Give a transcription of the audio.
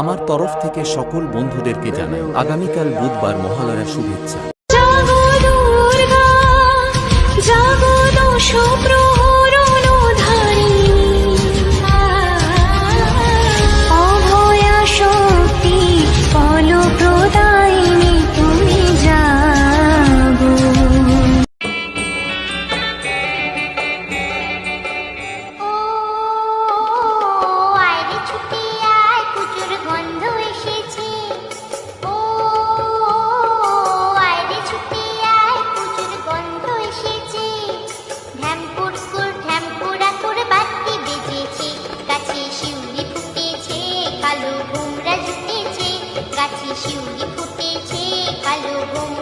আমার তরফ থেকে সকল বন্ধুদেরকে জানাই আগামীকাল বুধবার মহালয়ার শুভেচ্ছা। জাগো দুর্গা, জাগো দশ প্রহরণধারিণী, অভয়া শক্তি ফলপ্রদায়িনী তুমি জাগো। ও আয় ছুটে আয়, প্রচুর গন্ধ এসেছে। ও আয় ছুটে আয়, প্রচুর গন্ধ এসেছে। ঢ্যামপুরা করে বাতি বেজেছে, গাছে শিউলি ফুটেছে, কালো ভোমরা জুটেছে, গাছে শিউলি ফুটেছে, কালো ভোমরা